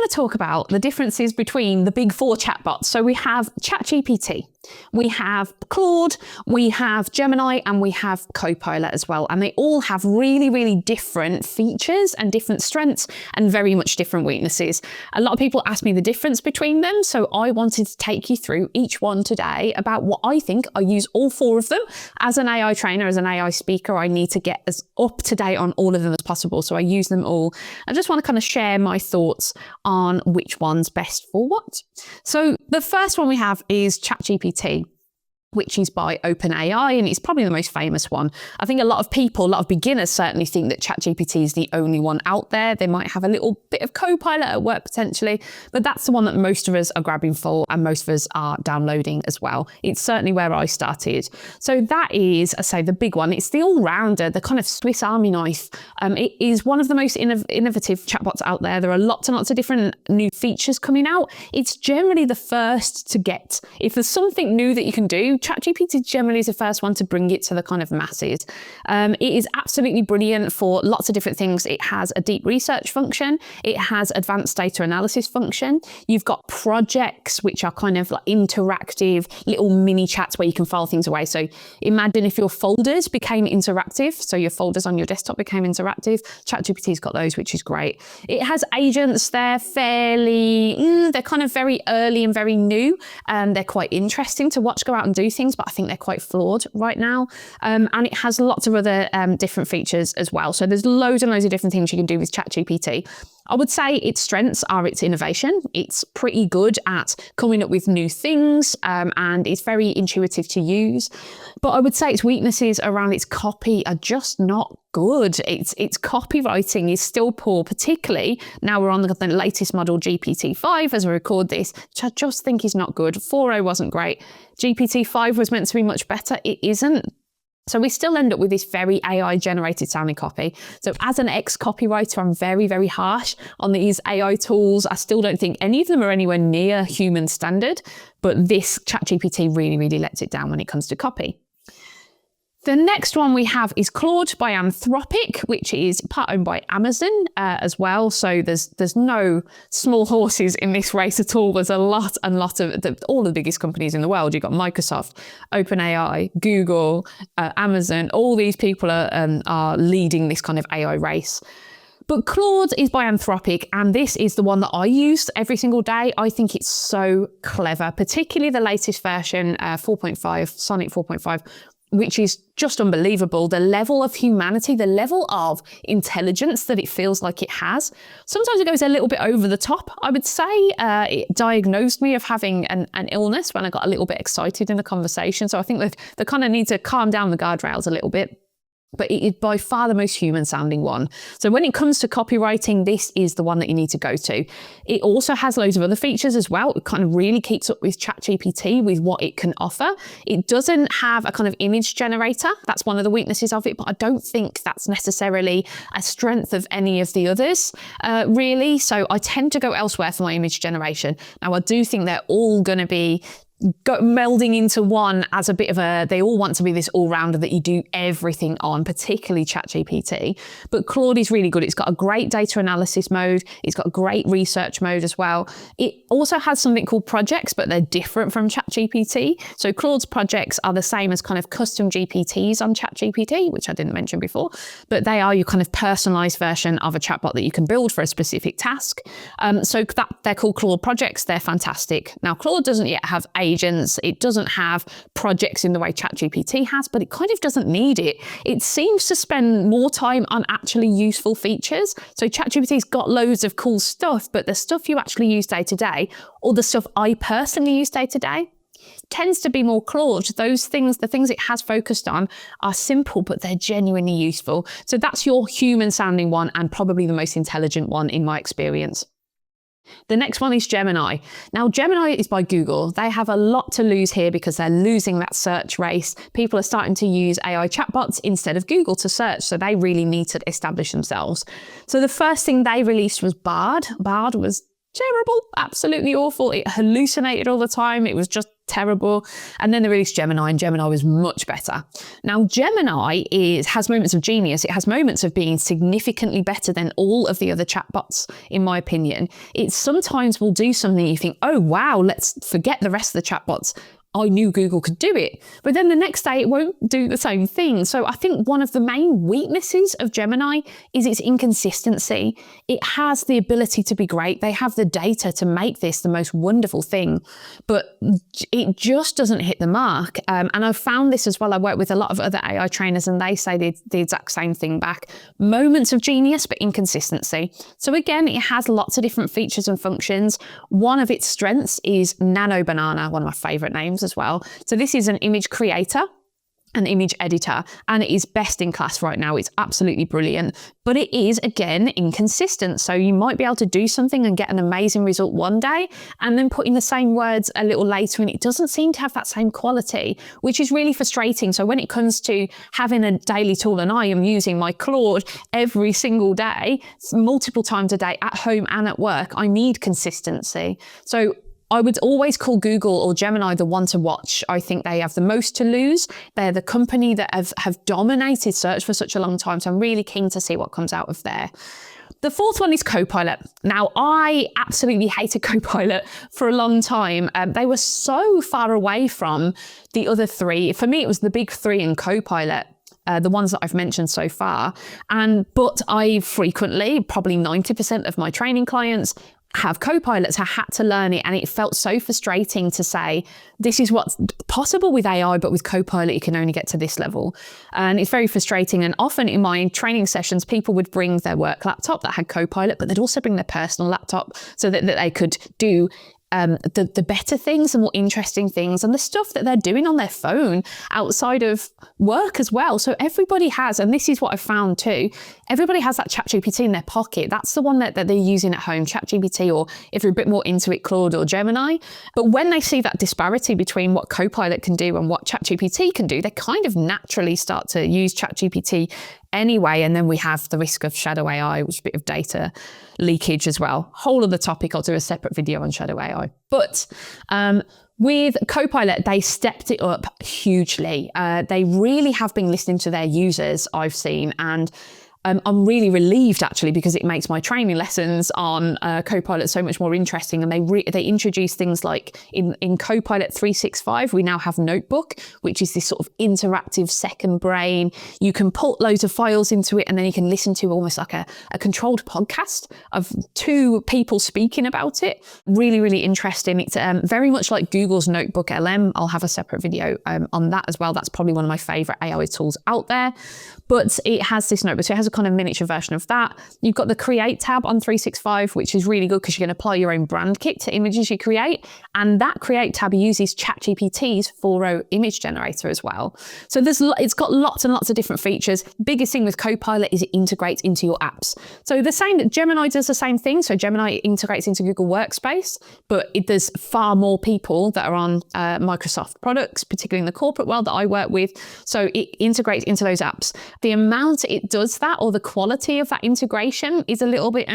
want to talk about the differences between the big four chatbots. So we have ChatGPT, we have Claude, we have Gemini, and we have Copilot as well. And they all have really, really different features and different strengths and very much different weaknesses. A lot of people ask me the difference between them. So I wanted to take you through each one today about what I think. I use all four of them. As an AI trainer, as an AI speaker, I need to get as up to date on all of them as possible. So I use them all. I just want to kind of share my thoughts on which one's best for what. So the first one we have is ChatGPT, which is by OpenAI, and it's probably the most famous one. I think a lot of beginners certainly think that ChatGPT is the only one out there. They might have a little bit of Copilot at work potentially, but that's the one that most of us are grabbing for and most of us are downloading as well. It's certainly where I started. So that is, I say, the big one. It's the all-rounder, the kind of Swiss Army knife. It is one of the most innovative chatbots out there. There are lots and lots of different new features coming out. It's generally the first to get. If there's something new that you can do, ChatGPT generally is the first one to bring it to the kind of masses. It is absolutely brilliant for lots of different things. It has a deep research function. It has advanced data analysis function. You've got projects, which are kind of like interactive little mini chats where you can file things away. So imagine if your folders became interactive. So your folders on your desktop became interactive. ChatGPT's got those, which is great. It has agents. They're they're kind of very early and very new. And they're quite interesting to watch go out and do things, but I think they're quite flawed right now. And it has lots of other different features as well. So there's loads and loads of different things you can do with ChatGPT. I would say its strengths are its innovation. It's pretty good at coming up with new things and it's very intuitive to use. But I would say its weaknesses around its copy are just not good. Its copywriting is still poor, particularly now we're on the latest model GPT-5 as we record this, which I just think is not good. 4.0 wasn't great. GPT-5 was meant to be much better. It isn't. So we still end up with this very AI generated sounding copy. So as an ex-copywriter, I'm very, very harsh on these AI tools. I still don't think any of them are anywhere near human standard, but this ChatGPT really, really lets it down when it comes to copy. The next one we have is Claude by Anthropic, which is part owned by Amazon as well. So there's no small horses in this race at all. There's a lot of all the biggest companies in the world. You've got Microsoft, OpenAI, Google, Amazon. All these people are leading this kind of AI race. But Claude is by Anthropic, and this is the one that I use every single day. I think it's so clever, particularly the latest version, 4.5, Sonnet 4.5, which is just unbelievable. The level of humanity, the level of intelligence that it feels like it has. Sometimes it goes a little bit over the top. I would say it diagnosed me of having an illness when I got a little bit excited in the conversation. So I think that they kind of need to calm down the guardrails a little bit. But it is by far the most human sounding one. So when it comes to copywriting, this is the one that you need to go to. It also has loads of other features as well. It kind of really keeps up with ChatGPT with what it can offer. It doesn't have a kind of image generator. That's one of the weaknesses of it, but I don't think that's necessarily a strength of any of the others, really. So I tend to go elsewhere for my image generation. Now, I do think they're all going to be melding into one as a bit of they all want to be this all-rounder that you do everything on, particularly ChatGPT. But Claude is really good. It's got a great data analysis mode. It's got a great research mode as well. It also has something called projects, but they're different from ChatGPT. So Claude's projects are the same as kind of custom GPTs on ChatGPT, which I didn't mention before, but they are your kind of personalized version of a chatbot that you can build for a specific task. So that they're called Claude projects. They're fantastic. Now, Claude doesn't yet have agents. It doesn't have projects in the way ChatGPT has, but it kind of doesn't need it. It seems to spend more time on actually useful features. So ChatGPT's got loads of cool stuff, but the stuff you actually use day to day, or the stuff I personally use day to day, tends to be more Claude. Those things, the things it has focused on are simple, but they're genuinely useful. So that's your human sounding one and probably the most intelligent one in my experience. The next one is Gemini. Now, Gemini is by Google. They have a lot to lose here because they're losing that search race. People are starting to use AI chatbots instead of Google to search, so they really need to establish themselves. So the first thing they released was Bard. Bard was terrible, absolutely awful. It hallucinated all the time. It was just terrible. And then they released Gemini, and Gemini was much better. Now, Gemini has moments of genius. It has moments of being significantly better than all of the other chatbots, in my opinion. It sometimes will do something you think, oh, wow, let's forget the rest of the chatbots. I knew Google could do it. But then the next day it won't do the same thing. So I think one of the main weaknesses of Gemini is its inconsistency. It has the ability to be great. They have the data to make this the most wonderful thing, but it just doesn't hit the mark. And I've found this as well. I work with a lot of other AI trainers and they say the exact same thing back. Moments of genius, but inconsistency. So again, it has lots of different features and functions. One of its strengths is NanoBanana, one of my favorite names as well. So this is an image creator, an image editor, and it is best in class right now. It's absolutely brilliant, but it is, again, inconsistent. So you might be able to do something and get an amazing result one day and then put in the same words a little later and it doesn't seem to have that same quality, which is really frustrating. So when it comes to having a daily tool, and I am using my Claude every single day, multiple times a day at home and at work, I need consistency. So I would always call Google or Gemini the one to watch. I think they have the most to lose. They're the company that have dominated search for such a long time. So I'm really keen to see what comes out of there. The fourth one is Copilot. Now, I absolutely hated Copilot for a long time. They were so far away from the other three. For me, it was the big three in Copilot. The ones that I've mentioned so far. But I frequently, probably 90% of my training clients, have Copilots. I had to learn it, and it felt so frustrating to say, this is what's possible with AI, but with Copilot, you can only get to this level. And it's very frustrating. And often in my training sessions, people would bring their work laptop that had Copilot, but they'd also bring their personal laptop so that they could do the better things and more interesting things and the stuff that they're doing on their phone outside of work as well. So everybody has, and this is what I found too, everybody has that ChatGPT in their pocket. That's the one that they're using at home, ChatGPT, or if you're a bit more into it, Claude or Gemini. But when they see that disparity between what Copilot can do and what ChatGPT can do, they kind of naturally start to use ChatGPT anyway. And then we have the risk of shadow AI, which is a bit of data leakage as well. Whole other topic. I'll do a separate video on shadow AI. But with Copilot, they stepped it up hugely. They really have been listening to their users, I've seen, and I'm really relieved actually, because it makes my training lessons on Copilot so much more interesting. And they introduce things like in Copilot 365, we now have Notebook, which is this sort of interactive second brain. You can put loads of files into it, and then you can listen to almost like a controlled podcast of two people speaking about it. Really, really interesting. It's very much like Google's Notebook LM. I'll have a separate video on that as well. That's probably one of my favorite AI tools out there. But it has this notebook, so it has a kind of miniature version of that. You've got the Create tab on 365, which is really good because you can apply your own brand kit to images you create. And that Create tab uses ChatGPT's 4.0 image generator as well. So it's got lots and lots of different features. Biggest thing with Copilot is it integrates into your apps. So Gemini does the same thing. So Gemini integrates into Google Workspace, but there's far more people that are on Microsoft products, particularly in the corporate world that I work with. So it integrates into those apps. The amount it does that, or the quality of that integration, is a little bit,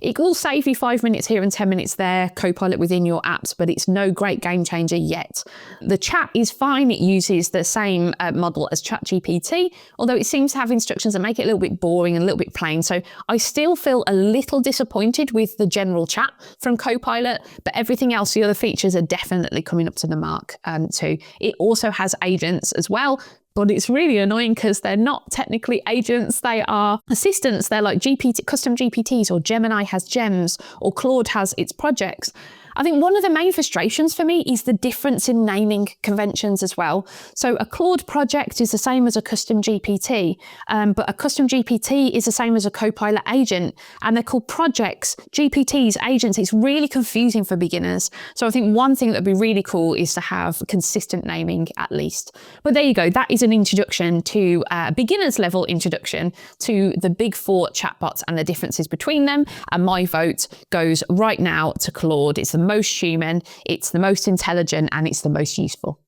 it will save you 5 minutes here and 10 minutes there, Copilot within your apps, but it's no great game changer yet. The chat is fine. It uses the same model as ChatGPT, although it seems to have instructions that make it a little bit boring and a little bit plain. So I still feel a little disappointed with the general chat from Copilot, but everything else, the other features are definitely coming up to the mark too. It also has agents as well, but it's really annoying because they're not technically agents. They are assistants. They're like custom GPTs, or Gemini has gems, or Claude has its projects. I think one of the main frustrations for me is the difference in naming conventions as well. So a Claude project is the same as a custom GPT, but a custom GPT is the same as a Copilot agent, and they're called projects, GPTs, agents. It's really confusing for beginners. So I think one thing that would be really cool is to have consistent naming at least. But there you go. That is an introduction to a beginner's level introduction to the big four chatbots and the differences between them. And my vote goes right now to Claude. It's the most human, it's the most intelligent, and it's the most useful.